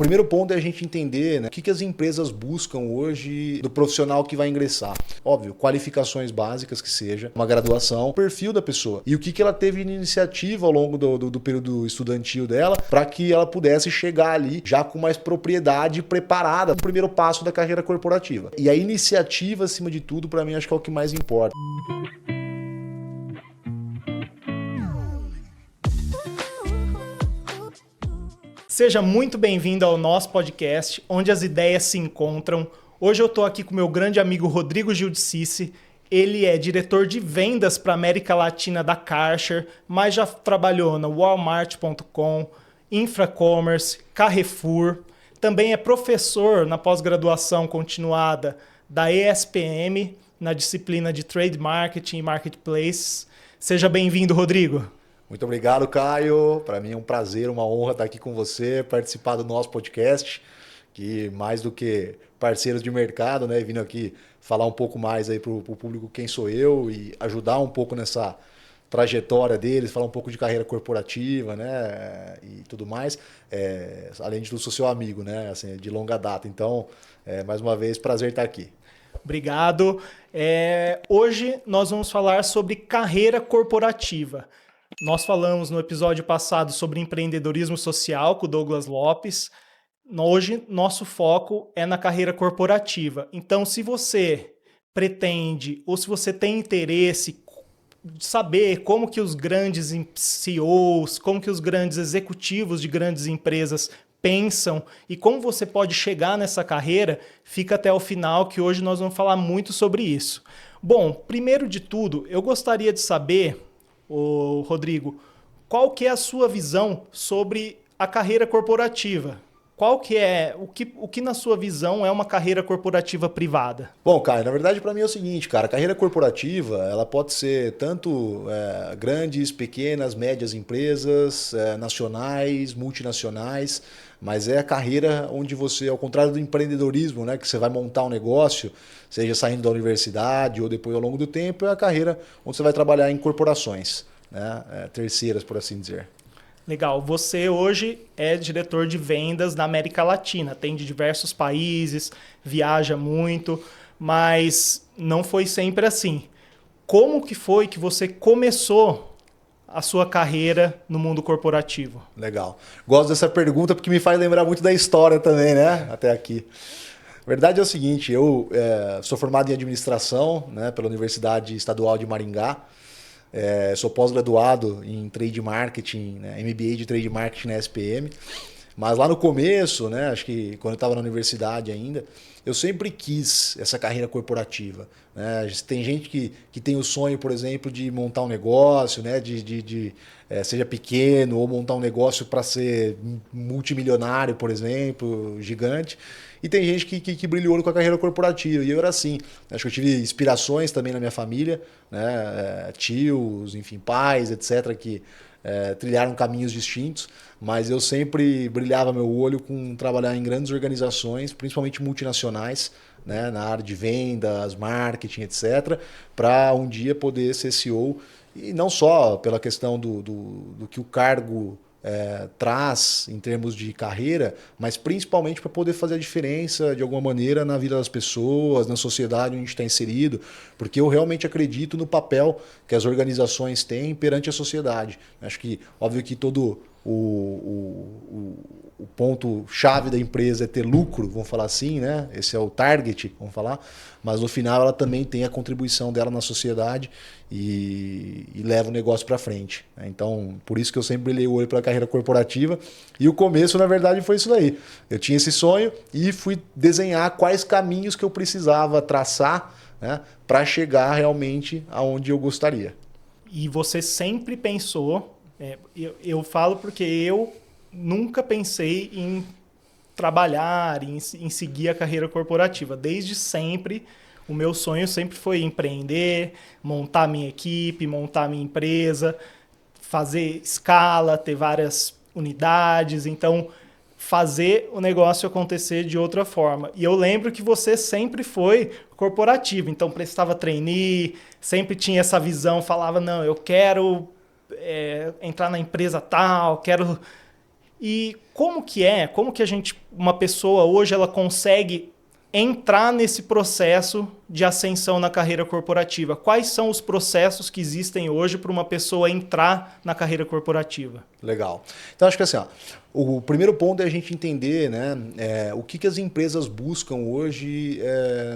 primeiro ponto é a gente entender, né, o que as empresas buscam hoje do profissional que vai ingressar. Óbvio, qualificações básicas que seja, uma graduação, o perfil da pessoa e o que ela teve de iniciativa ao longo do período estudantil dela para que ela pudesse chegar ali já com mais propriedade preparada no primeiro passo da carreira corporativa. E a iniciativa, acima de tudo, para mim, acho que é o que mais importa. Seja muito bem-vindo ao nosso podcast, onde as ideias se encontram. Hoje eu estou aqui com meu grande amigo Rodrigo Giudice. Ele é diretor de vendas para a América Latina da Karcher, mas já trabalhou na Walmart.com, Infracommerce, Carrefour. Também é professor na pós-graduação continuada da ESPM, na disciplina de Trade Marketing e Marketplace. Seja bem-vindo, Rodrigo. Muito obrigado, Caio. Para mim é um prazer, uma honra estar aqui com você, participar do nosso podcast, que mais do que parceiros de mercado, né, vindo aqui falar um pouco mais aí para o público quem sou eu e ajudar um pouco nessa trajetória deles, falar um pouco de carreira corporativa, né, e tudo mais. Além de tudo, sou seu amigo, né, assim, de longa data. Então, mais uma vez, prazer estar aqui. Obrigado. Hoje nós vamos falar sobre carreira corporativa. Nós falamos no episódio passado sobre empreendedorismo social com o Douglas Lopes. Hoje, nosso foco é na carreira corporativa. Então, se você pretende ou se você tem interesse de saber como que os grandes CEOs, como que os grandes executivos de grandes empresas pensam e como você pode chegar nessa carreira, fica até o final, que hoje nós vamos falar muito sobre isso. Bom, primeiro de tudo, eu gostaria de saber, Rodrigo, qual que é a sua visão sobre a carreira corporativa? Qual que é, o que na sua visão é uma carreira corporativa privada? Bom, Caio, na verdade para mim é o seguinte, cara, a carreira corporativa, ela pode ser tanto grandes, pequenas, médias empresas, nacionais, multinacionais, mas é a carreira onde você, ao contrário do empreendedorismo, né, que você vai montar um negócio, seja saindo da universidade ou depois ao longo do tempo, é a carreira onde você vai trabalhar em corporações, né, terceiras, por assim dizer. Legal. Você hoje é diretor de vendas na América Latina, tem de diversos países, viaja muito, mas não foi sempre assim. Como que foi que você começou a sua carreira no mundo corporativo? Legal. Gosto dessa pergunta porque me faz lembrar muito da história também, né? Até aqui. A verdade é o seguinte, eu sou formado em administração, né, pela Universidade Estadual de Maringá. Sou pós-graduado em Trade Marketing, né, MBA de Trade Marketing na SPM. Mas lá no começo, né, acho que quando eu estava na universidade ainda, eu sempre quis essa carreira corporativa. Né? Tem gente que tem o sonho, por exemplo, de montar um negócio, né, seja pequeno, ou montar um negócio para ser multimilionário, por exemplo, gigante. E tem gente que brilha o olho com a carreira corporativa. E eu era assim. Acho que eu tive inspirações também na minha família, né? Tios, enfim, pais, etc., que trilharam caminhos distintos. Mas eu sempre brilhava meu olho com trabalhar em grandes organizações, principalmente multinacionais, né? Na área de vendas, marketing, etc., para um dia poder ser CEO. E não só pela questão do que o cargo traz em termos de carreira, mas principalmente para poder fazer a diferença de alguma maneira na vida das pessoas, na sociedade onde a gente está inserido, porque eu realmente acredito no papel que as organizações têm perante a sociedade. Acho que, óbvio que todo o ponto-chave da empresa é ter lucro, vamos falar assim, né? Esse é o target, vamos falar, mas no final ela também tem a contribuição dela na sociedade e leva o negócio para frente. Então, por isso que eu sempre brilhei o olho pela carreira corporativa e o começo, na verdade, foi isso daí. Eu tinha esse sonho e fui desenhar quais caminhos que eu precisava traçar, né, para chegar realmente aonde eu gostaria. E você sempre pensou, eu falo porque eu nunca pensei em trabalhar, em seguir a carreira corporativa. Desde sempre, o meu sonho sempre foi empreender, montar minha equipe, montar minha empresa, fazer escala, ter várias unidades. Então, fazer o negócio acontecer de outra forma. E eu lembro que você sempre foi corporativo, então prestava trainee, sempre tinha essa visão, falava, não, eu quero entrar na empresa tal, quero... E como que uma pessoa hoje ela consegue entrar nesse processo de ascensão na carreira corporativa? Quais são os processos que existem hoje para uma pessoa entrar na carreira corporativa? Legal. Então, acho que assim, ó, o primeiro ponto é a gente entender, né, o que as empresas buscam hoje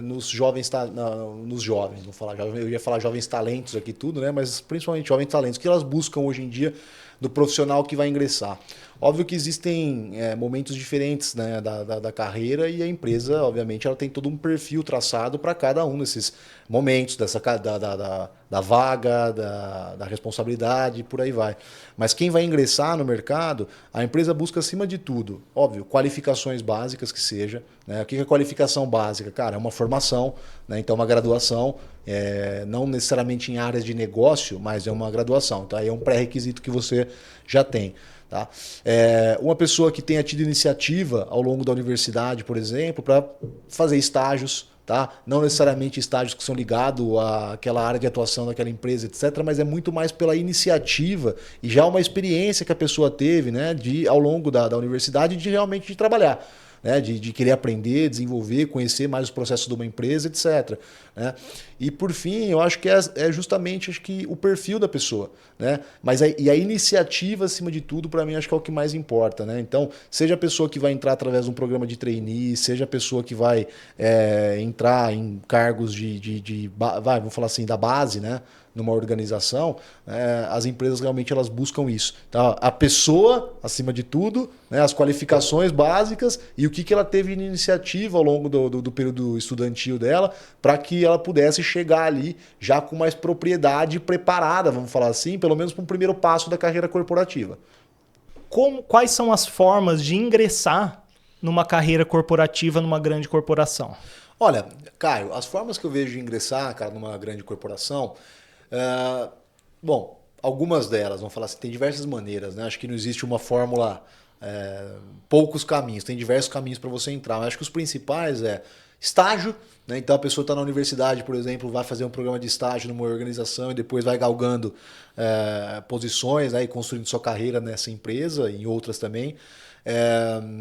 nos jovens, vou falar, eu ia falar jovens talentos aqui tudo, né, mas principalmente jovens talentos, o que elas buscam hoje em dia do profissional que vai ingressar. Óbvio que existem momentos diferentes, né, da carreira, e a empresa, obviamente, ela tem todo um perfil traçado para cada um desses momentos, da vaga, da responsabilidade, por aí vai. Mas quem vai ingressar no mercado, a empresa busca, acima de tudo, óbvio, qualificações básicas que seja. Né? O que é qualificação básica? Cara, é uma formação, né? Então uma graduação, não necessariamente em áreas de negócio, mas é uma graduação. Então aí é um pré-requisito que você já tem. Tá? Uma pessoa que tenha tido iniciativa ao longo da universidade, por exemplo, para fazer estágios, tá? Não necessariamente estágios que são ligados àquela área de atuação daquela empresa, etc., mas é muito mais pela iniciativa e já uma experiência que a pessoa teve, né, ao longo da universidade de realmente de trabalhar. Né, de querer aprender, desenvolver, conhecer mais os processos de uma empresa, etc. Né? E por fim, eu acho que é justamente o perfil da pessoa. Né? Mas a iniciativa, acima de tudo, para mim, acho que é o que mais importa. Né? Então, seja a pessoa que vai entrar através de um programa de trainee, seja a pessoa que vai entrar em cargos vamos falar assim, da base, né? Numa organização, as empresas realmente elas buscam isso. Tá? A pessoa, acima de tudo, né, as qualificações básicas e o que ela teve de iniciativa ao longo do período estudantil dela para que ela pudesse chegar ali já com mais propriedade preparada, vamos falar assim, pelo menos para um primeiro passo da carreira corporativa. Quais são as formas de ingressar numa carreira corporativa numa grande corporação? Olha, Caio, as formas que eu vejo de ingressar, cara, numa grande corporação, bom, algumas delas, vamos falar assim, tem diversas maneiras, né? Acho que não existe uma fórmula, poucos caminhos, tem diversos caminhos para você entrar, mas acho que os principais estágio, né? Então a pessoa está na universidade, por exemplo, vai fazer um programa de estágio numa organização e depois vai galgando posições, né? E construindo sua carreira nessa empresa e em outras também.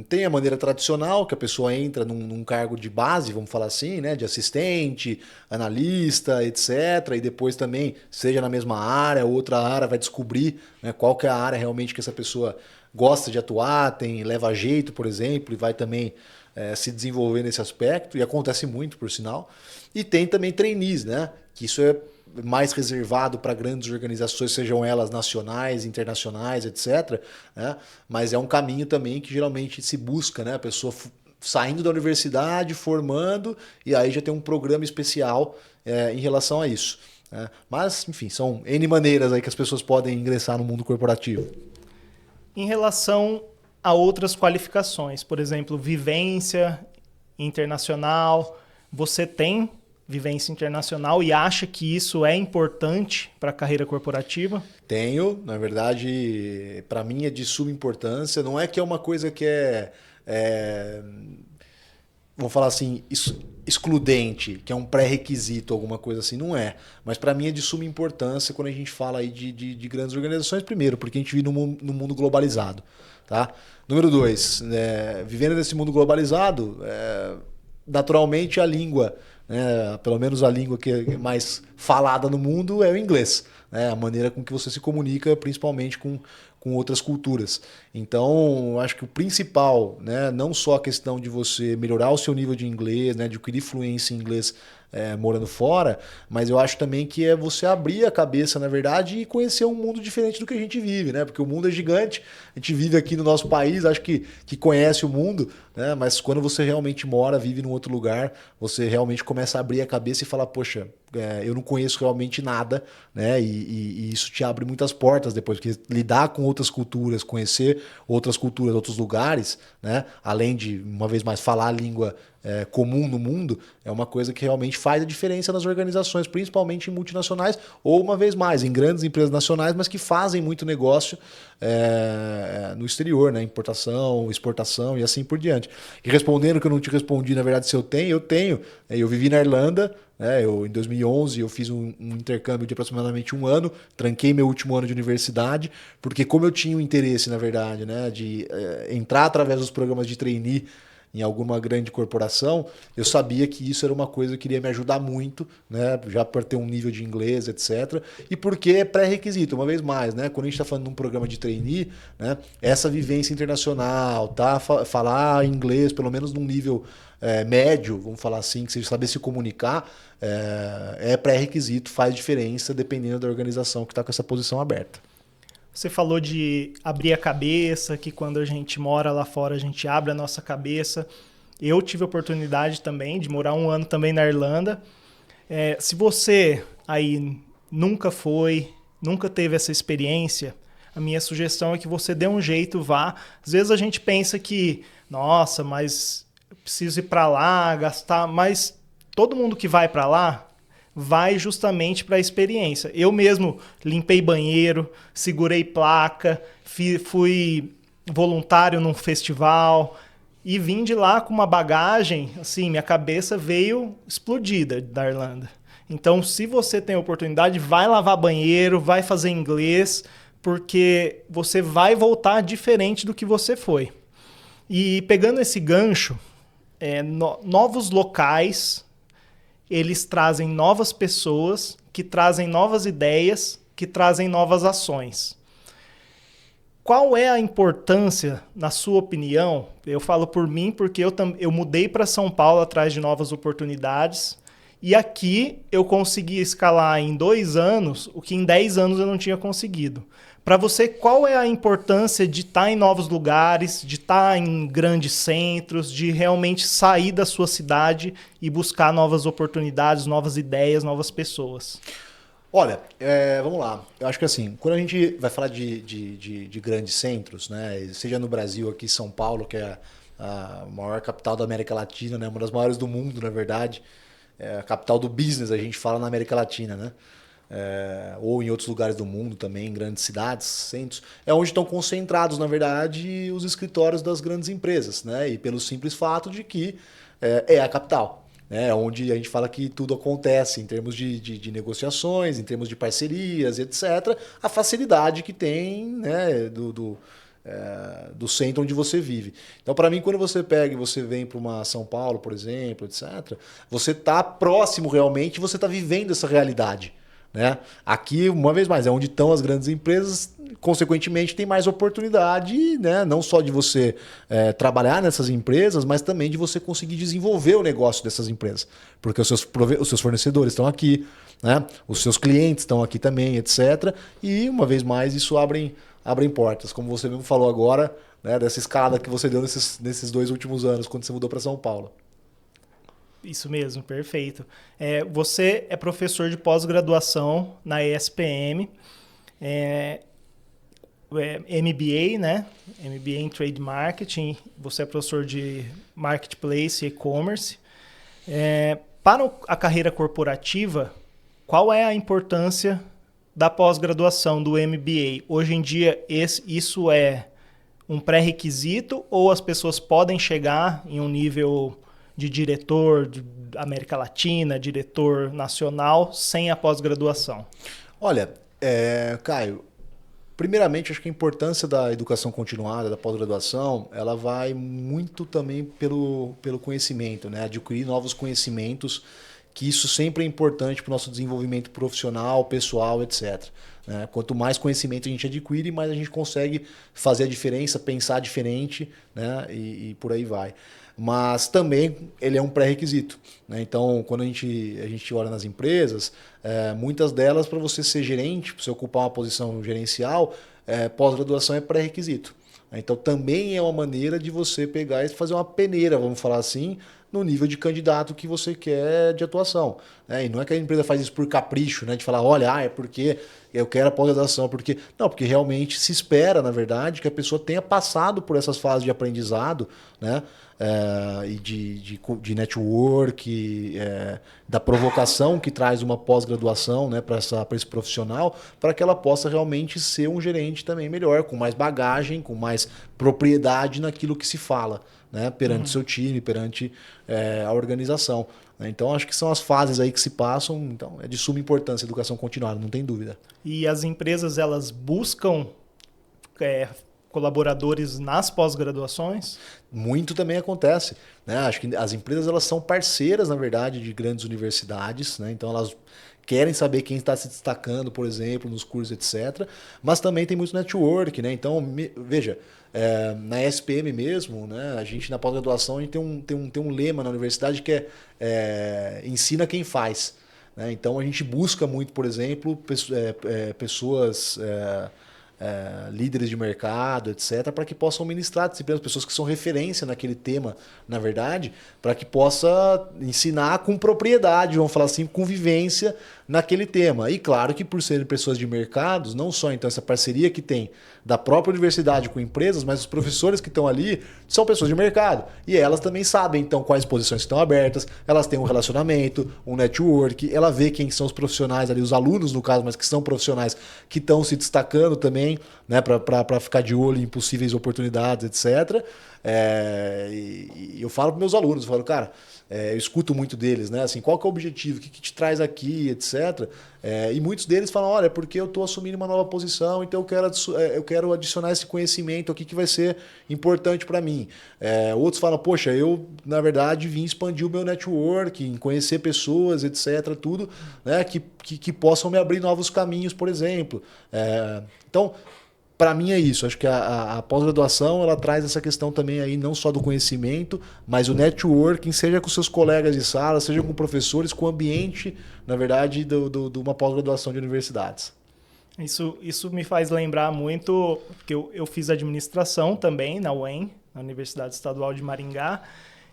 Tem a maneira tradicional, que a pessoa entra num cargo de base, vamos falar assim, né, de assistente, analista, etc. E depois também, seja na mesma área, outra área, vai descobrir, né, qual que é a área realmente que essa pessoa gosta de atuar, leva jeito, por exemplo, e vai também se desenvolver nesse aspecto, e acontece muito, por sinal. E tem também trainees, né, que isso é mais reservado para grandes organizações, sejam elas nacionais, internacionais, etc. Né? Mas é um caminho também que geralmente se busca, né? A pessoa saindo da universidade, formando, e aí já tem um programa especial em relação a isso. Né? Mas, enfim, são N maneiras aí que as pessoas podem ingressar no mundo corporativo. Em relação a outras qualificações, por exemplo, vivência internacional, você tem vivência internacional e acha que isso é importante para a carreira corporativa? Tenho, na verdade, para mim é de suma importância. Não é que é uma coisa que vamos falar assim, excludente, que é um pré-requisito, alguma coisa assim, não é. Mas para mim é de suma importância quando a gente fala aí de grandes organizações, primeiro, porque a gente vive num mundo globalizado. Tá? Número 2, vivendo nesse mundo globalizado, naturalmente a língua, pelo menos a língua que é mais falada no mundo é o inglês. Né? A maneira com que você se comunica, principalmente com outras culturas. Então, acho que o principal, né, não só a questão de você melhorar o seu nível de inglês, né, de adquirir fluência em inglês morando fora, mas eu acho também que é você abrir a cabeça, na verdade, e conhecer um mundo diferente do que a gente vive, né? Porque o mundo é gigante, a gente vive aqui no nosso país, acho que conhece o mundo, né? Mas quando você realmente mora, vive num outro lugar, você realmente começa a abrir a cabeça e falar, poxa, eu não conheço realmente nada, né? E isso te abre muitas portas depois, porque lidar com outras culturas, conhecer outras culturas, outros lugares, né? Além de, uma vez mais, falar a língua comum no mundo, é uma coisa que realmente faz a diferença nas organizações, principalmente em multinacionais, ou uma vez mais, em grandes empresas nacionais, mas que fazem muito negócio no exterior, né? Importação, exportação e assim por diante. E respondendo que eu não te respondi, na verdade, se eu tenho, eu tenho. Eu vivi na Irlanda, Em 2011 eu fiz um intercâmbio de aproximadamente 1 ano, tranquei meu último ano de universidade, porque como eu tinha o interesse, na verdade, né, de entrar através dos programas de trainee em alguma grande corporação, eu sabia que isso era uma coisa que iria me ajudar muito, né? Já por ter um nível de inglês, etc. E porque é pré-requisito, uma vez mais, né? Quando a gente está falando de um programa de trainee, né? Essa vivência internacional, tá? Falar inglês, pelo menos num nível médio, vamos falar assim, que seja saber se comunicar, é pré-requisito, faz diferença dependendo da organização que está com essa posição aberta. Você falou de abrir a cabeça, que quando a gente mora lá fora a gente abre a nossa cabeça. Eu tive a oportunidade também de morar 1 ano também na Irlanda. Se você aí nunca teve essa experiência, a minha sugestão é que você dê um jeito, vá. Às vezes a gente pensa que, nossa, mas eu preciso ir para lá, gastar, mas todo mundo que vai para lá vai justamente para a experiência. Eu mesmo limpei banheiro, segurei placa, fui voluntário num festival e vim de lá com uma bagagem, assim, minha cabeça veio explodida da Irlanda. Então, se você tem a oportunidade, vai lavar banheiro, vai fazer inglês, porque você vai voltar diferente do que você foi. E pegando esse gancho, novos locais, eles trazem novas pessoas, que trazem novas ideias, que trazem novas ações. Qual é a importância, na sua opinião? Eu falo por mim porque eu mudei para São Paulo atrás de novas oportunidades e aqui eu consegui escalar em 2 anos o que em 10 anos eu não tinha conseguido. Para você, qual é a importância de estar em novos lugares, de estar em grandes centros, de realmente sair da sua cidade e buscar novas oportunidades, novas ideias, novas pessoas? Olha, vamos lá. Eu acho que assim, quando a gente vai falar de grandes centros, né, seja no Brasil, aqui em São Paulo, que é a maior capital da América Latina, né, uma das maiores do mundo, na verdade, é a capital do business, a gente fala na América Latina, né? Ou em outros lugares do mundo também, em grandes cidades, centros, é onde estão concentrados, na verdade, os escritórios das grandes empresas, né? E pelo simples fato de que é a capital, né? Onde a gente fala que tudo acontece em termos de negociações, em termos de parcerias, etc. A facilidade que tem, né, do centro onde você vive. Então, para mim, quando você pega e você vem para uma São Paulo, por exemplo, etc., você está próximo realmente, você está vivendo essa realidade. Né? Aqui, uma vez mais, é onde estão as grandes empresas, consequentemente tem mais oportunidade, né? Não só de você trabalhar nessas empresas, mas também de você conseguir desenvolver o negócio dessas empresas. Porque os seus fornecedores estão aqui, né? Os seus clientes estão aqui também, etc. E, uma vez mais, isso abrem portas. Como você mesmo falou agora, né? Dessa escalada que você deu nesses 2 últimos anos, quando você mudou para São Paulo. Isso mesmo, perfeito. Você é professor de pós-graduação na ESPM, MBA, né? MBA em Trade Marketing. Você é professor de Marketplace e E-Commerce. Para a carreira corporativa, qual é a importância da pós-graduação, do MBA? Hoje em dia, isso é um pré-requisito ou as pessoas podem chegar em um nível de diretor de América Latina, diretor nacional, sem a pós-graduação? Olha, Caio, primeiramente, acho que a importância da educação continuada, da pós-graduação, ela vai muito também pelo conhecimento, né? Adquirir novos conhecimentos, que isso sempre é importante para o nosso desenvolvimento profissional, pessoal, etc. Né? Quanto mais conhecimento a gente adquire, mais a gente consegue fazer a diferença, pensar diferente, né? E por aí vai. Mas também ele é um pré-requisito, né? Então, quando a gente olha nas empresas, muitas delas, para você ser gerente, para você ocupar uma posição gerencial, pós-graduação é pré-requisito. Então, também é uma maneira de você pegar e fazer uma peneira, vamos falar assim, no nível de candidato que você quer de atuação. E não é que a empresa faz isso por capricho, né? De falar, olha, é porque eu quero a pós-graduação, porque... Não, porque realmente se espera, na verdade, que a pessoa tenha passado por essas fases de aprendizado, né? E de network, da provocação que traz uma pós-graduação, né, para esse profissional, para que ela possa realmente ser um gerente também melhor, com mais bagagem, com mais propriedade naquilo que se fala, né? Perante o seu time, perante a organização. Né? Então, acho que são as fases aí que se passam. Então, é de suma importância a educação continuada, não tem dúvida. E as empresas, elas buscam colaboradores nas pós-graduações? Muito também acontece. Né? Acho que as empresas elas são parceiras, na verdade, de grandes universidades. Né? Então, elas querem saber quem está se destacando, por exemplo, nos cursos, etc. Mas também tem muito network. Né? Então, veja, na SPM mesmo, né? A gente na pós-graduação a gente tem um lema na universidade que ensina quem faz. Né? Então, a gente busca muito, por exemplo, pessoas... líderes de mercado, etc., para que possam ministrar disciplinas, pessoas que são referência naquele tema, na verdade, para que possa ensinar com propriedade, vamos falar assim, com vivência naquele tema. E claro que por serem pessoas de mercados, não só então essa parceria que tem da própria universidade com empresas, mas os professores que estão ali são pessoas de mercado. E elas também sabem então quais posições estão abertas, elas têm um relacionamento, um network, ela vê quem são os profissionais ali, os alunos no caso, mas que são profissionais que estão se destacando também, né, para ficar de olho em possíveis oportunidades, etc. E eu falo para meus alunos, eu falo, cara, eu escuto muito deles, né? Assim, qual que é o objetivo, o que te traz aqui, etc. E muitos deles falam, olha, porque eu estou assumindo uma nova posição, então eu quero adicionar esse conhecimento aqui que vai ser importante para mim. Outros falam, poxa, eu, na verdade, vim expandir o meu networking, conhecer pessoas, etc., tudo, né? Que possam me abrir novos caminhos, por exemplo. Então, para mim é isso. Acho que a pós-graduação ela traz essa questão também aí não só do conhecimento, mas o networking, seja com seus colegas de sala, seja com professores, com o ambiente, na verdade, de uma pós-graduação de universidades. Isso me faz lembrar muito, porque eu fiz administração também na UEM, na Universidade Estadual de Maringá,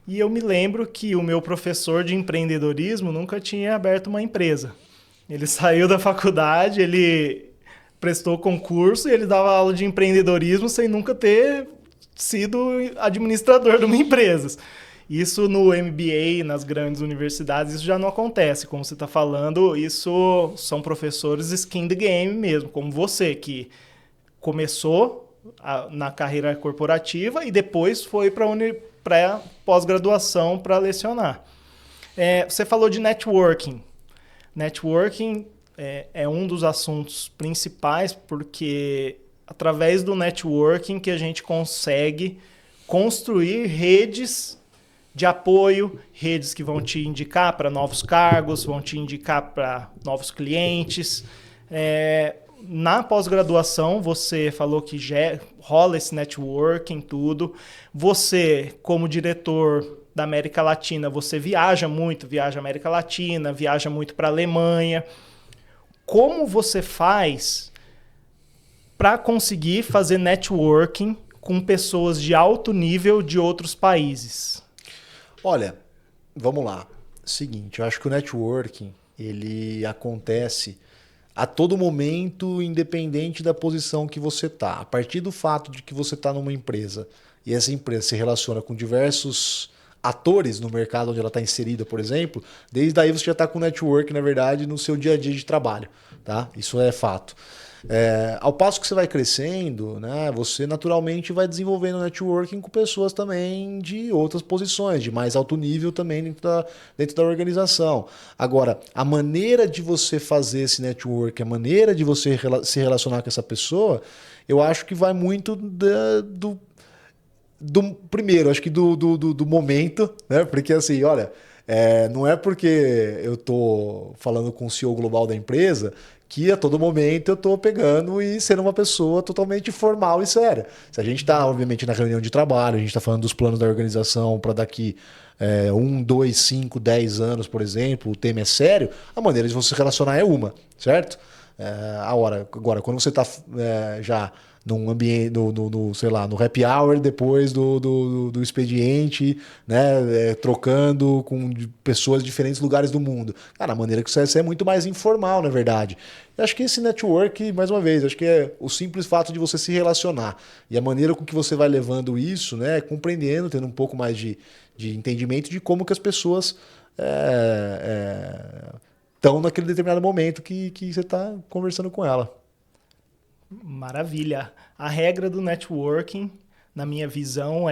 e eu me lembro que o meu professor de empreendedorismo nunca tinha aberto uma empresa. Ele saiu da faculdade, ele prestou concurso e ele dava aula de empreendedorismo sem nunca ter sido administrador de uma empresa. Isso no MBA, nas grandes universidades, isso já não acontece. Como você está falando, isso são professores skin the game mesmo, como você, que começou na carreira corporativa e depois foi para pós-graduação para lecionar. Você falou de networking. Networking é um dos assuntos principais, porque através do networking que a gente consegue construir redes de apoio, redes que vão te indicar para novos cargos, vão te indicar para novos clientes. Na pós-graduação, você falou que já rola esse networking, tudo. Você, como diretor da América Latina, você viaja muito, viaja à América Latina, viaja muito para a Alemanha. Como você faz para conseguir fazer networking com pessoas de alto nível de outros países? Olha, vamos lá. Seguinte, eu acho que o networking ele acontece a todo momento, independente da posição que você está. A partir do fato de que você está numa empresa e essa empresa se relaciona com diversos atores no mercado onde ela está inserida, por exemplo, desde aí você já está com network, na verdade, no seu dia a dia de trabalho. Tá? Isso é fato. Ao passo que você vai crescendo, né, você naturalmente vai desenvolvendo networking com pessoas também de outras posições, de mais alto nível também dentro da organização. Agora, a maneira de você fazer esse network, a maneira de você se relacionar com essa pessoa, eu acho que vai muito primeiro, acho que do momento, né? Porque assim, olha, não é porque eu tô falando com o CEO global da empresa que a todo momento eu tô pegando e sendo uma pessoa totalmente formal e séria. Se a gente está, obviamente, na reunião de trabalho, a gente está falando dos planos da organização para daqui 1, 2, 5, 10 anos, por exemplo, o tema é sério, a maneira de você se relacionar é uma, certo? Agora, quando você está já num ambiente, sei lá, no happy hour, depois do expediente, né, trocando com pessoas de diferentes lugares do mundo. Cara, a maneira que você é muito mais informal, na verdade. Eu acho que esse network, mais uma vez, acho que é o simples fato de você se relacionar. E a maneira com que você vai levando isso, né, compreendendo, tendo um pouco mais de entendimento de como que as pessoas estão naquele determinado momento que você está conversando com ela. Maravilha. A regra do networking na minha visão,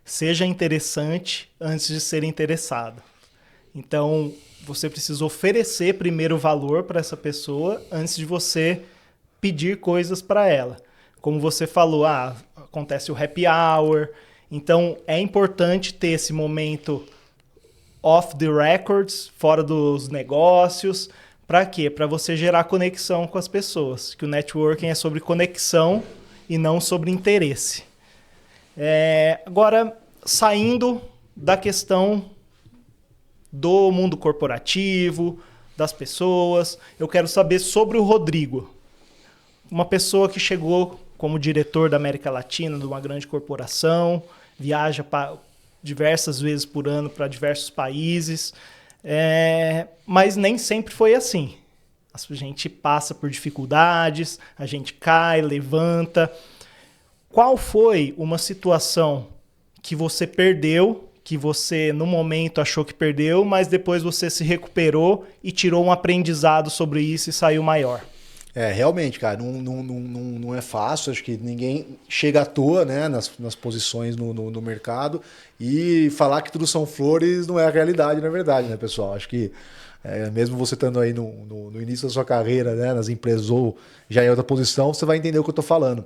seja interessante antes de ser interessado. Então, você precisa oferecer primeiro valor para essa pessoa antes de você pedir coisas para ela. Como você falou, acontece o happy hour. Então, é importante ter esse momento off the records, fora dos negócios. Para quê? Para você gerar conexão com as pessoas. Que o networking é sobre conexão e não sobre interesse. Agora, saindo da questão do mundo corporativo, das pessoas, eu quero saber sobre o Rodrigo. Uma pessoa que chegou como diretor da América Latina de uma grande corporação, viaja diversas vezes por ano para diversos países, mas nem sempre foi assim. A gente passa por dificuldades, a gente cai, levanta. Qual foi uma situação que você perdeu, que você no momento achou que perdeu, mas depois você se recuperou e tirou um aprendizado sobre isso e saiu maior? Realmente, cara, não é fácil. Acho que ninguém chega à toa, né, nas posições no mercado, e falar que tudo são flores não é a realidade, na verdade, né, pessoal? Acho que mesmo você estando aí no início da sua carreira, né, nas empresas ou já em outra posição, você vai entender o que eu estou falando.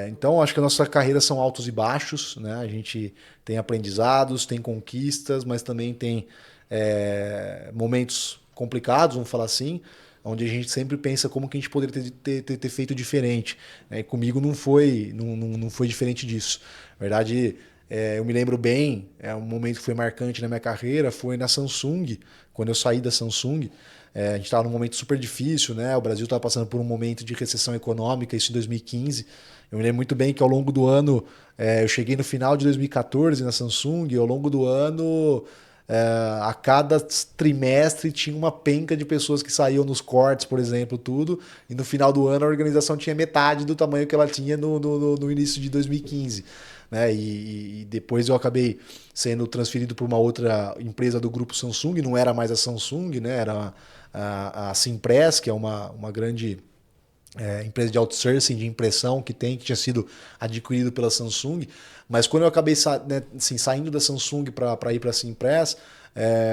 Então, acho que a nossa carreira são altos e baixos, né? A gente tem aprendizados, tem conquistas, mas também tem momentos complicados, vamos falar assim, onde a gente sempre pensa como que a gente poderia ter feito diferente. E comigo não foi diferente disso. Na verdade, eu me lembro bem, um momento que foi marcante na minha carreira, foi na Samsung, quando eu saí da Samsung. A gente estava num momento super difícil, né? O Brasil estava passando por um momento de recessão econômica, isso em 2015. Eu me lembro muito bem que ao longo do ano, eu cheguei no final de 2014 na Samsung, e ao longo do ano, a cada trimestre tinha uma penca de pessoas que saíam nos cortes, por exemplo, tudo, e no final do ano a organização tinha metade do tamanho que ela tinha no início de 2015. Né? E depois eu acabei sendo transferido para uma outra empresa do grupo Samsung, não era mais a Samsung, né? Era a Simpress, que é uma grande empresa de outsourcing, de impressão que tinha sido adquirido pela Samsung. Mas quando eu acabei saindo da Samsung para ir para a Simpress,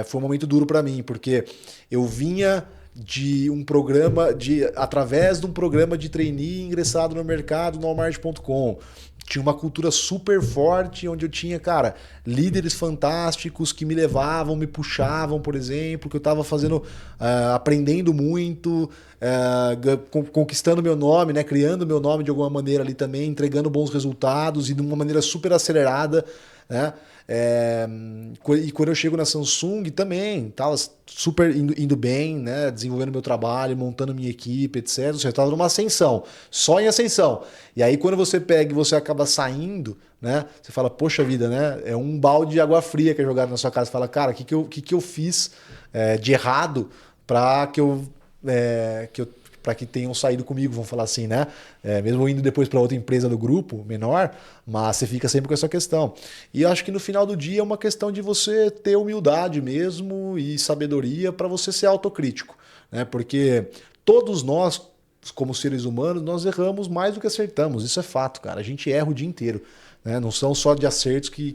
foi um momento duro para mim, porque eu vinha de um programa, através de um programa de trainee ingressado no mercado no Walmart.com. Tinha uma cultura super forte, onde eu tinha, cara, líderes fantásticos que me levavam, me puxavam, por exemplo, que eu estava fazendo, aprendendo muito, conquistando meu nome, né, criando meu nome de alguma maneira ali também, entregando bons resultados e de uma maneira super acelerada, né? E quando eu chego na Samsung também, estava super indo bem, né? Desenvolvendo meu trabalho, montando minha equipe, etc. Você estava numa ascensão, só em ascensão. E aí quando você pega e você acaba saindo, né? Você fala, poxa vida, né? É um balde de água fria que é jogado na sua casa. Você fala, cara, o que eu fiz de errado para que tenham saído comigo, vamos falar assim, né? Mesmo indo depois para outra empresa do grupo, menor, mas você fica sempre com essa questão. E eu acho que no final do dia é uma questão de você ter humildade mesmo e sabedoria para você ser autocrítico, né? Porque todos nós, como seres humanos, nós erramos mais do que acertamos. Isso é fato, cara. A gente erra o dia inteiro. Né? Não são só de acertos que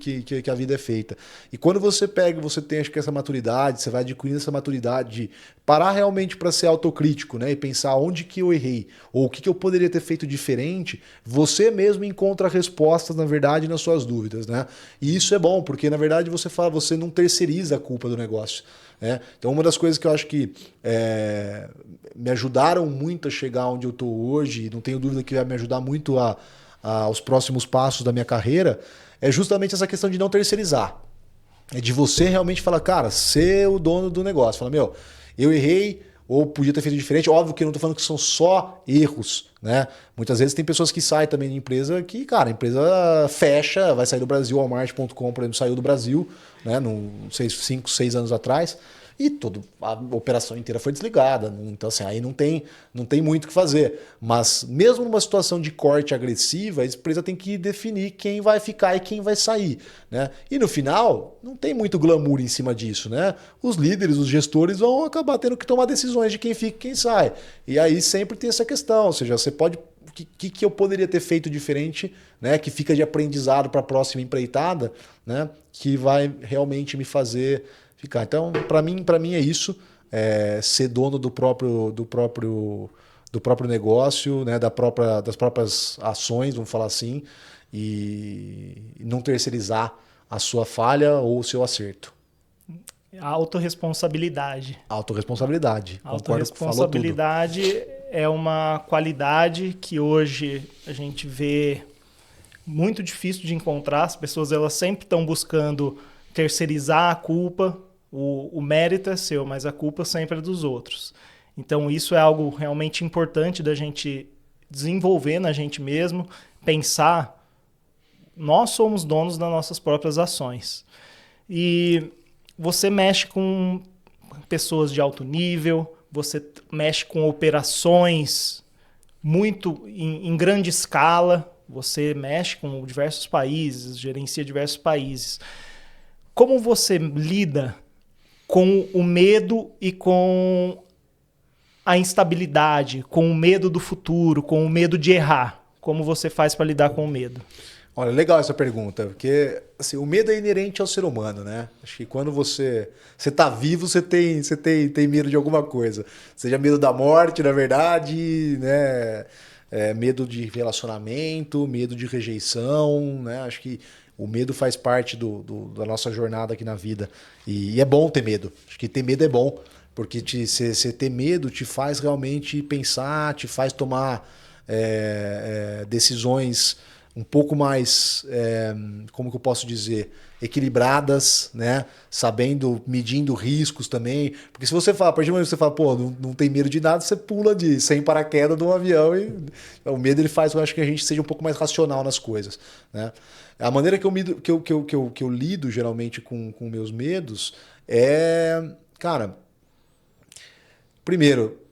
a vida é feita. E quando você pega, você tem, acho que essa maturidade, você vai adquirindo essa maturidade de parar realmente para ser autocrítico, né? E pensar onde que eu errei, ou o que eu poderia ter feito diferente, você mesmo encontra respostas, na verdade, nas suas dúvidas. Né? E isso é bom, porque na verdade você não terceiriza a culpa do negócio. Né? Então uma das coisas que eu acho que me ajudaram muito a chegar onde eu estou hoje, e não tenho dúvida que vai me ajudar muito aos próximos passos da minha carreira, é justamente essa questão de não terceirizar. É de você realmente falar, cara, ser o dono do negócio. Fala, meu, eu errei, ou podia ter feito diferente. Óbvio que eu não estou falando que são só erros, né? Muitas vezes tem pessoas que saem também de empresa que, cara, a empresa fecha, vai sair do Brasil, Walmart.com, por exemplo, saiu do Brasil, né? Não sei, 5, 6 anos atrás. E a operação inteira foi desligada. Então, assim, aí não tem muito o que fazer. Mas mesmo numa situação de corte agressiva, a empresa tem que definir quem vai ficar e quem vai sair. Né? E no final, não tem muito glamour em cima disso. Né? Os líderes, os gestores vão acabar tendo que tomar decisões de quem fica e quem sai. E aí sempre tem essa questão. Ou seja, você pode que eu poderia ter feito diferente, né? Que fica de aprendizado para a próxima empreitada, né? Que vai realmente me fazer ficar. Então, para mim é isso, ser dono do próprio negócio, né? Das próprias ações, vamos falar assim, e não terceirizar a sua falha ou o seu acerto. Autorresponsabilidade. Autorresponsabilidade. Autorresponsabilidade é uma qualidade que hoje a gente vê muito difícil de encontrar. As pessoas elas sempre estão buscando terceirizar a culpa. O mérito é seu, mas a culpa sempre é dos outros. Então isso é algo realmente importante da gente desenvolver na gente mesmo, pensar, nós somos donos das nossas próprias ações. E você mexe com pessoas de alto nível, você mexe com operações muito em grande escala, você mexe com diversos países, gerencia diversos países. Como você lida com o medo e com a instabilidade, com o medo do futuro, com o medo de errar? Como você faz para lidar com o medo? Olha, legal essa pergunta, porque assim, o medo é inerente ao ser humano, né? Acho que quando você tá vivo, você tem medo de alguma coisa. Seja medo da morte, na verdade, né? Medo de relacionamento, medo de rejeição, né? Acho que o medo faz parte da nossa jornada aqui na vida. E é bom ter medo. Acho que ter medo é bom, porque você ter medo te faz realmente pensar, te faz tomar decisões um pouco mais, como que eu posso dizer, equilibradas, né? Sabendo, medindo riscos também. Porque se você fala, a partir do momento que você fala, pô, não tem medo de nada, você pula sem paraquedas de um avião e o medo ele faz, eu acho que a gente seja um pouco mais racional nas coisas, né? A maneira que eu lido geralmente com meus medos cara, primeiro,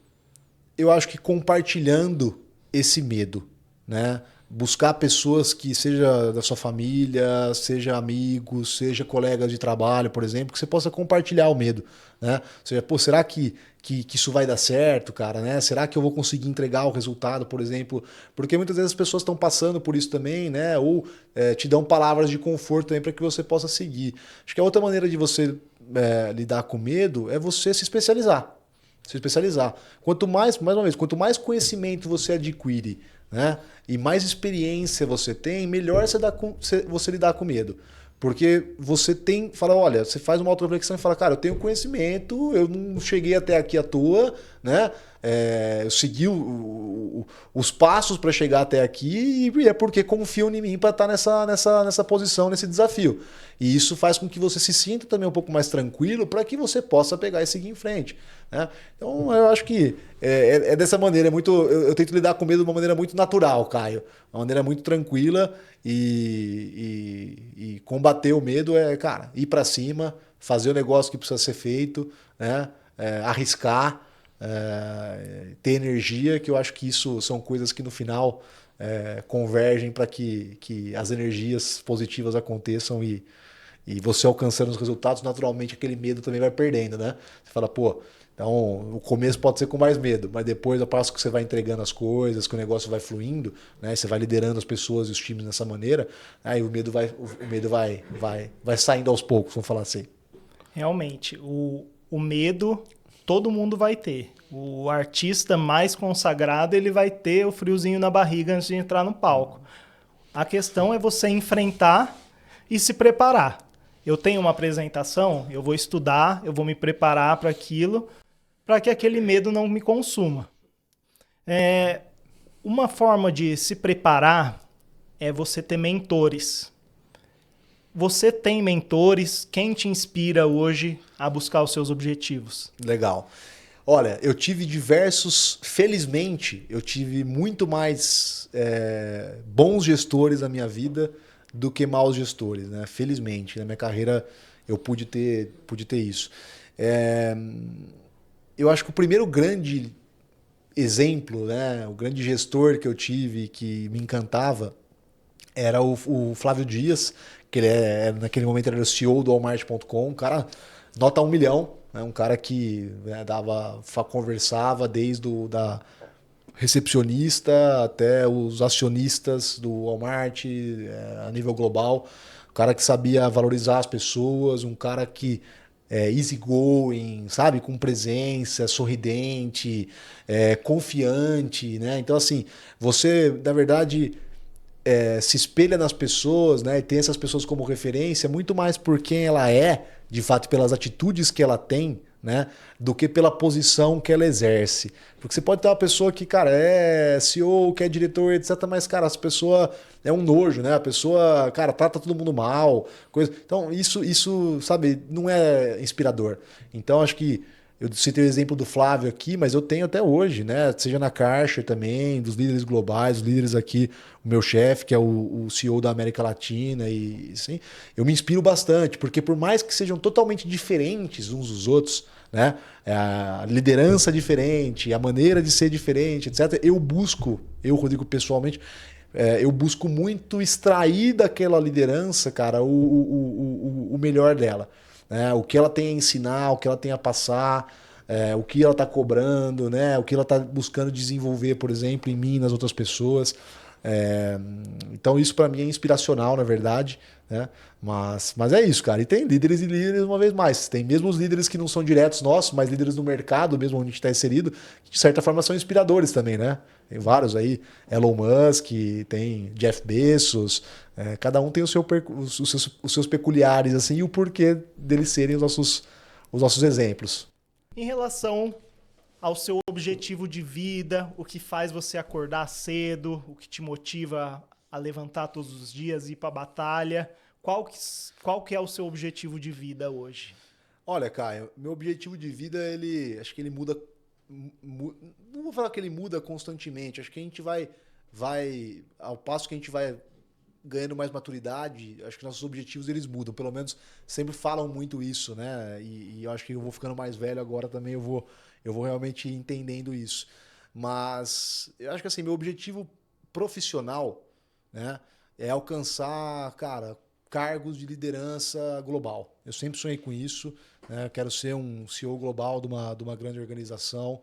eu acho que compartilhando esse medo, né? Buscar pessoas que seja da sua família, seja amigos, seja colegas de trabalho, por exemplo, que você possa compartilhar o medo, né? Ou seja, pô, será que isso vai dar certo, cara, né? Será que eu vou conseguir entregar o resultado, por exemplo? Porque muitas vezes as pessoas estão passando por isso também, né? Ou te dão palavras de conforto também para que você possa seguir. Acho que a outra maneira de você lidar com medo é você se especializar. Se especializar. Quanto mais uma vez, quanto mais conhecimento você adquire, né? E mais experiência você tem, melhor você lidar com medo. Porque você fala, olha, você faz uma autorreflexão e fala, cara, eu tenho conhecimento, eu não cheguei até aqui à toa, né? Eu segui os passos para chegar até aqui e é porque confio em mim para estar nessa posição, nesse desafio. E isso faz com que você se sinta também um pouco mais tranquilo para que você possa pegar e seguir em frente, né? Então eu acho que dessa maneira, eu tento lidar com medo de uma maneira muito natural, Caio. Uma maneira muito tranquila e combater o medo cara, ir para cima, fazer o negócio que precisa ser feito, né? Arriscar, ter energia, que eu acho que isso são coisas que no final convergem para que as energias positivas aconteçam e você alcançando os resultados, naturalmente aquele medo também vai perdendo, né? Você fala, pô, então o começo pode ser com mais medo, mas depois, ao passo que você vai entregando as coisas, que o negócio vai fluindo, né? Você vai liderando as pessoas e os times dessa maneira, aí o medo vai saindo aos poucos, vamos falar assim. Realmente, o medo todo mundo vai ter. O artista mais consagrado, ele vai ter o friozinho na barriga antes de entrar no palco. A questão é você enfrentar e se preparar. Eu tenho uma apresentação, eu vou estudar, eu vou me preparar para aquilo, para que aquele medo não me consuma. Uma forma de se preparar é você ter mentores. Você tem mentores? Quem te inspira hoje a buscar os seus objetivos? Legal. Olha, felizmente, eu tive muito mais bons gestores na minha vida do que maus gestores, né? Felizmente, na minha carreira eu pude ter isso. Eu acho que o primeiro grande exemplo, né, o grande gestor que eu tive que me encantava era o Flávio Dias, que naquele momento era o CEO do Walmart.com, um cara nota 1 milhão, né, um cara que conversava desde recepcionista até os acionistas do Walmart, a nível global. Um cara que sabia valorizar as pessoas, um cara que easygoing, sabe? Com presença, sorridente, confiante, né? Então, assim, você, na verdade, se espelha nas pessoas, né? E tem essas pessoas como referência, muito mais por quem ela é, de fato, pelas atitudes que ela tem, né? Do que pela posição que ela exerce. Porque você pode ter uma pessoa que, cara, é CEO, que é diretor, etc. Mas, cara, essa pessoa é um nojo, né? A pessoa, cara, trata todo mundo mal, coisa. Então, isso, sabe, não é inspirador. Então, acho que eu citei o exemplo do Flávio aqui, mas eu tenho até hoje, né? Seja na Caixa também, dos líderes globais, os líderes aqui, o meu chefe, que é o CEO da América Latina, e assim, eu me inspiro bastante, porque por mais que sejam totalmente diferentes uns dos outros, né? A liderança diferente, a maneira de ser diferente, etc. Eu, Rodrigo, pessoalmente, eu busco muito extrair daquela liderança, cara, o melhor dela, né? O que ela tem a ensinar, o que ela tem a passar, o que ela está cobrando, né? O que ela está buscando desenvolver, por exemplo, em mim, nas outras pessoas. É, então isso para mim é inspiracional, na verdade, né? Mas é isso, cara. E tem líderes e líderes uma vez mais. Tem mesmo os líderes que não são diretos nossos, mas líderes do mercado, mesmo onde a gente está inserido, que de certa forma são inspiradores também, né? Tem vários aí, Elon Musk, tem Jeff Bezos, cada um tem os seus peculiares assim, e o porquê deles serem os nossos exemplos. Em relação ao seu objetivo de vida, o que faz você acordar cedo, o que te motiva a levantar todos os dias e ir para a batalha, qual que é o seu objetivo de vida hoje? Olha, Caio, meu objetivo de vida, acho que ele muda, não vou falar que ele muda constantemente, acho que a gente vai, ao passo que a gente vai ganhando mais maturidade, acho que nossos objetivos eles mudam, pelo menos sempre falam muito isso, né? E eu acho que eu vou ficando mais velho agora também, eu vou realmente entendendo isso. Mas eu acho que assim, meu objetivo profissional, né, é alcançar, cara, cargos de liderança global. Eu sempre sonhei com isso, né? Quero ser um CEO global de uma grande organização,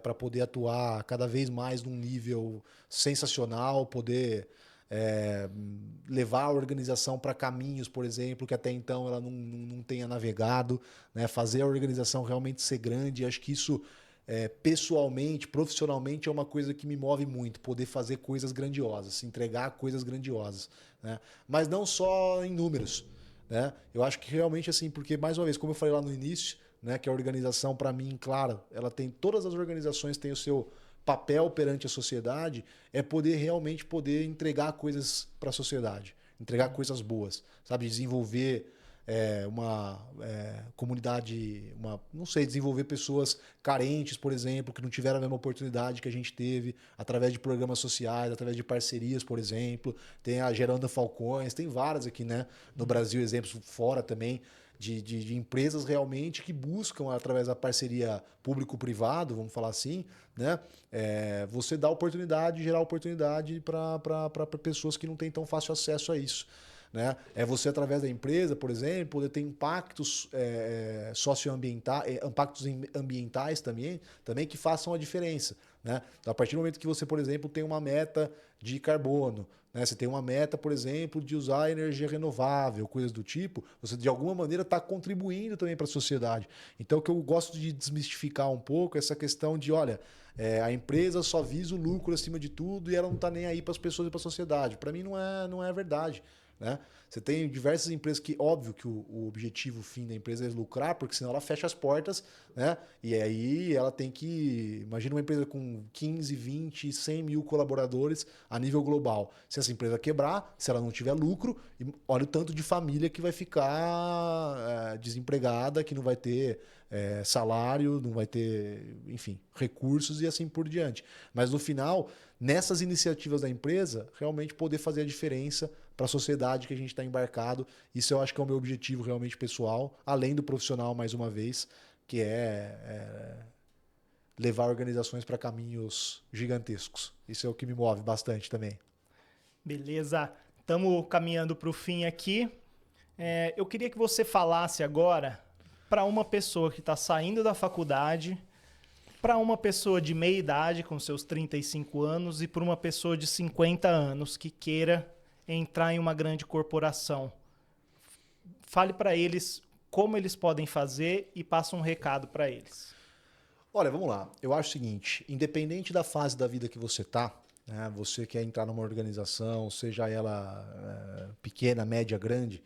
para poder atuar cada vez mais num nível sensacional, poder é, levar a organização para caminhos, por exemplo, que até então ela não tenha navegado, né? Fazer a organização realmente ser grande. Acho que isso, pessoalmente, profissionalmente, é uma coisa que me move muito, poder fazer coisas grandiosas, entregar coisas grandiosas, né? Mas não só em números, né? Eu acho que realmente assim, porque mais uma vez, como eu falei lá no início, né, que a organização para mim, claro, ela tem todas as organizações têm o seu papel perante a sociedade, é poder realmente poder entregar coisas para a sociedade, entregar coisas boas, sabe, desenvolver uma comunidade, não sei, desenvolver pessoas carentes, por exemplo, que não tiveram a mesma oportunidade que a gente teve, através de programas sociais, através de parcerias, por exemplo. Tem a Gerando Falcões, tem várias aqui, né, no Brasil, exemplos fora também, de empresas realmente que buscam, através da parceria público-privado, vamos falar assim, né? Você dá oportunidade, gerar oportunidade para pessoas que não têm tão fácil acesso a isso. Né? É você, através da empresa, por exemplo, poder ter impactos socioambientais, impactos ambientais também que façam a diferença. Né? Então, a partir do momento que você, por exemplo, tem uma meta de carbono, né? Você tem uma meta, por exemplo, de usar energia renovável, coisas do tipo, você de alguma maneira está contribuindo também para a sociedade. Então, o que eu gosto de desmistificar um pouco é essa questão de, olha, a empresa só visa o lucro acima de tudo e ela não está nem aí para as pessoas e para a sociedade. Para mim não é verdade. Né? Você tem diversas empresas que, óbvio que o objetivo, o fim da empresa é lucrar, porque senão ela fecha as portas, né? E aí ela tem que... Imagina uma empresa com 15, 20, 100 mil colaboradores a nível global. Se essa empresa quebrar, se ela não tiver lucro, olha o tanto de família que vai ficar desempregada, que não vai ter salário, não vai ter, enfim, recursos e assim por diante. Mas no final, nessas iniciativas da empresa, realmente poder fazer a diferença para a sociedade que a gente está embarcado. Isso eu acho que é o meu objetivo realmente pessoal, além do profissional, mais uma vez, que levar organizações para caminhos gigantescos. Isso é o que me move bastante também. Beleza, estamos caminhando para o fim aqui. Eu queria que você falasse agora para uma pessoa que está saindo da faculdade, para uma pessoa de meia idade, com seus 35 anos, e para uma pessoa de 50 anos que queira entrar em uma grande corporação? Fale para eles como eles podem fazer e passe um recado para eles. Olha, vamos lá. Eu acho o seguinte, independente da fase da vida que você tá, né, você quer entrar numa organização, seja ela pequena, média, grande,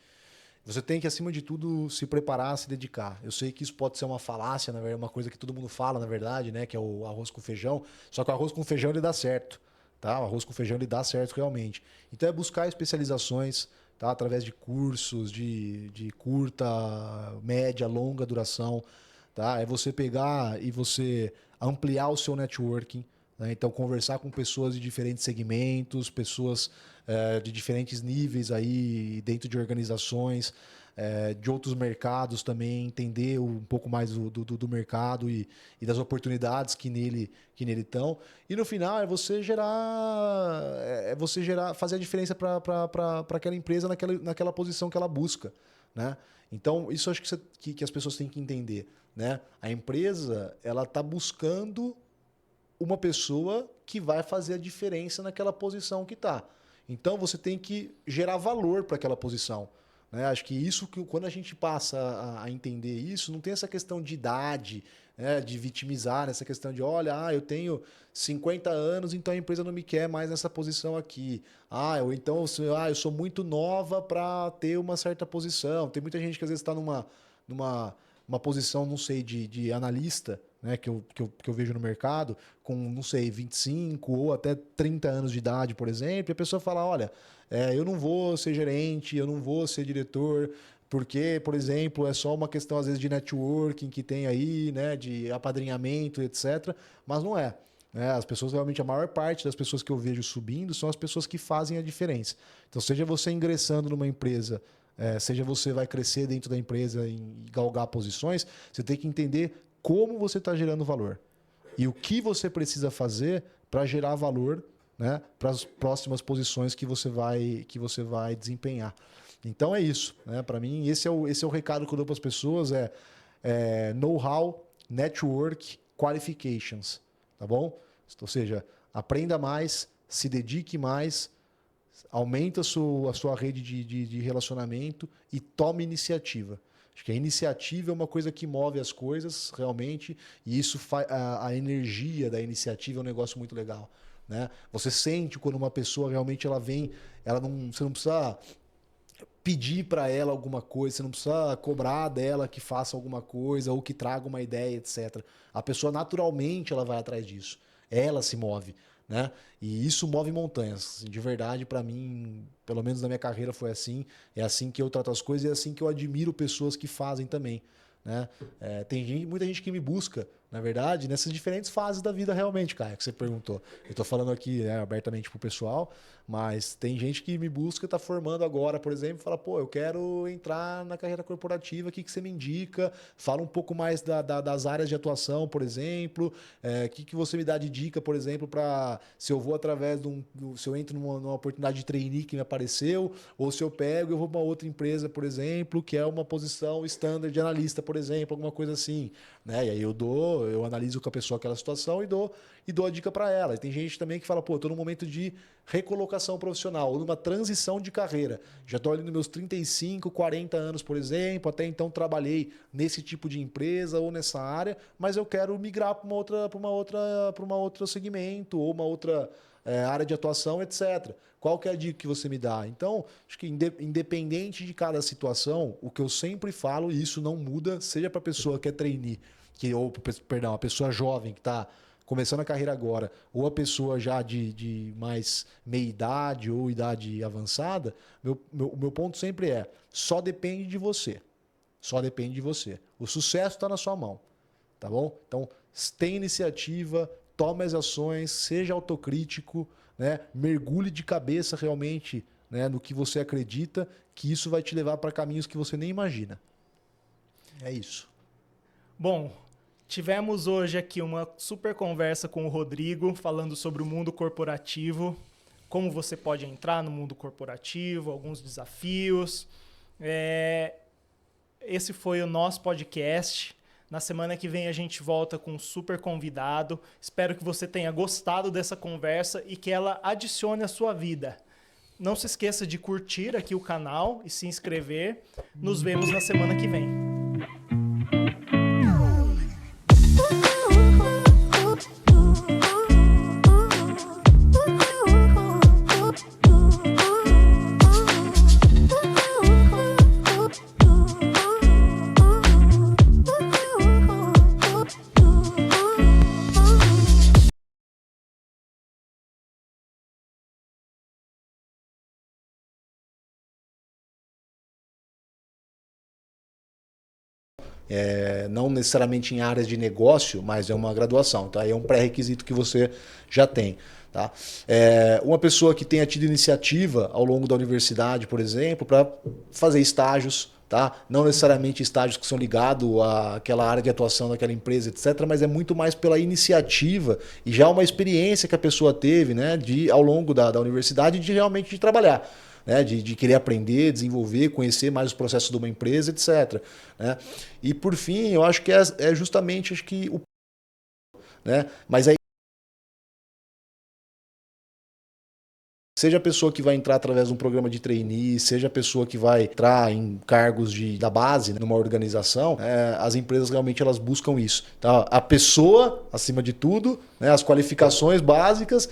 você tem que, acima de tudo, se preparar, se dedicar. Eu sei que isso pode ser uma falácia, na verdade, uma coisa que todo mundo fala, na verdade, né, que é o arroz com feijão, só que o arroz com feijão ele dá certo. Tá? O arroz com feijão ele dá certo realmente. Então é buscar especializações, tá? Através de cursos de curta, média, longa duração. Tá? É você pegar e você ampliar o seu networking. Né? Então, conversar com pessoas de diferentes segmentos, pessoas de diferentes níveis aí dentro de organizações, de outros mercados também, entender um pouco mais do mercado e das oportunidades que nele estão. E no final é você gerar, fazer a diferença para aquela empresa naquela posição que ela busca. Né? Então, isso acho que as pessoas têm que entender. Né? A empresa ela está buscando uma pessoa que vai fazer a diferença naquela posição que está. Então, você tem que gerar valor para aquela posição. Né? Acho que isso, que quando a gente passa a entender isso, não tem essa questão de idade, né? De vitimizar, essa questão de, olha, eu tenho 50 anos, então a empresa não me quer mais nessa posição aqui. Ou então, eu sou muito nova para ter uma certa posição. Tem muita gente que às vezes está numa posição, não sei, de analista, né, que eu vejo no mercado, com, não sei, 25 ou até 30 anos de idade, por exemplo, e a pessoa fala, olha, eu não vou ser gerente, eu não vou ser diretor, porque, por exemplo, é só uma questão, às vezes, de networking que tem aí, né, de apadrinhamento, etc., mas não é. As pessoas, realmente, a maior parte das pessoas que eu vejo subindo são as pessoas que fazem a diferença. Então, seja você ingressando numa empresa, seja você vai crescer dentro da empresa e galgar posições, você tem que entender como você está gerando valor e o que você precisa fazer para gerar valor, né, para as próximas posições que você vai desempenhar. Então é isso. Né? Para mim, esse é o recado que eu dou para as pessoas, know-how, network, qualifications. Tá bom? Ou seja, aprenda mais, se dedique mais, aumenta a sua rede de relacionamento e tome iniciativa. Acho que a iniciativa é uma coisa que move as coisas realmente, e isso a energia da iniciativa é um negócio muito legal. Né? Você sente quando uma pessoa realmente ela vem, você não precisa pedir para ela alguma coisa, você não precisa cobrar dela que faça alguma coisa ou que traga uma ideia, etc. A pessoa naturalmente ela vai atrás disso. Ela se move. Né? E isso move montanhas. De verdade, para mim, pelo menos na minha carreira foi assim. É assim que eu trato as coisas e é assim que eu admiro pessoas que fazem também. Né? Tem muita gente que me busca, na verdade, nessas diferentes fases da vida realmente, Caio, que você perguntou. Eu estou falando aqui abertamente pro pessoal, mas tem gente que me busca, está formando agora, por exemplo, fala, pô, eu quero entrar na carreira corporativa, o que você me indica? Fala um pouco mais das áreas de atuação, por exemplo, o que você me dá de dica, por exemplo, para se eu vou através se eu entro numa oportunidade de trainee que me apareceu, ou se eu pego e eu vou para uma outra empresa, por exemplo, que é uma posição standard de analista, por exemplo, alguma coisa assim. Né? E aí eu analiso com a pessoa aquela situação e dou a dica para ela. E tem gente também que fala, pô, eu tô num momento de recolocação profissional, ou numa transição de carreira. Já estou ali nos meus 35, 40 anos, por exemplo, até então trabalhei nesse tipo de empresa ou nessa área, mas eu quero migrar para uma outra segmento, ou uma outra área de atuação, etc. Qual que é a dica que você me dá? Então, acho que independente de cada situação, o que eu sempre falo, e isso não muda, seja para a pessoa que é trainee, a pessoa jovem que está começando a carreira agora, ou a pessoa já de mais meia idade ou idade avançada, o meu ponto sempre só depende de você. Só depende de você. O sucesso está na sua mão. Tá bom? Então, tenha iniciativa, tome as ações, seja autocrítico, né? Mergulhe de cabeça realmente, né, no que você acredita, que isso vai te levar para caminhos que você nem imagina. É isso. Bom, tivemos hoje aqui uma super conversa com o Rodrigo, falando sobre o mundo corporativo, como você pode entrar no mundo corporativo, alguns desafios. Esse foi o nosso podcast. Na semana que vem a gente volta com um super convidado. Espero que você tenha gostado dessa conversa e que ela adicione à sua vida. Não se esqueça de curtir aqui o canal e se inscrever. Nos vemos na semana que vem. Não necessariamente em áreas de negócio, mas é uma graduação. Tá? É um pré-requisito que você já tem. Tá? Uma pessoa que tenha tido iniciativa ao longo da universidade, por exemplo, para fazer estágios, tá? Não necessariamente estágios que são ligados àquela área de atuação daquela empresa, etc., mas é muito mais pela iniciativa e já uma experiência que a pessoa teve, né, ao longo da universidade de realmente de trabalhar. Né, de querer aprender, desenvolver, conhecer mais os processos de uma empresa, etc. Né? E por fim, eu acho que é justamente né? Mas aí seja a pessoa que vai entrar através de um programa de trainee, seja a pessoa que vai entrar em cargos da base, né, numa organização, as empresas realmente elas buscam isso. Tá? A pessoa, acima de tudo, né, as qualificações básicas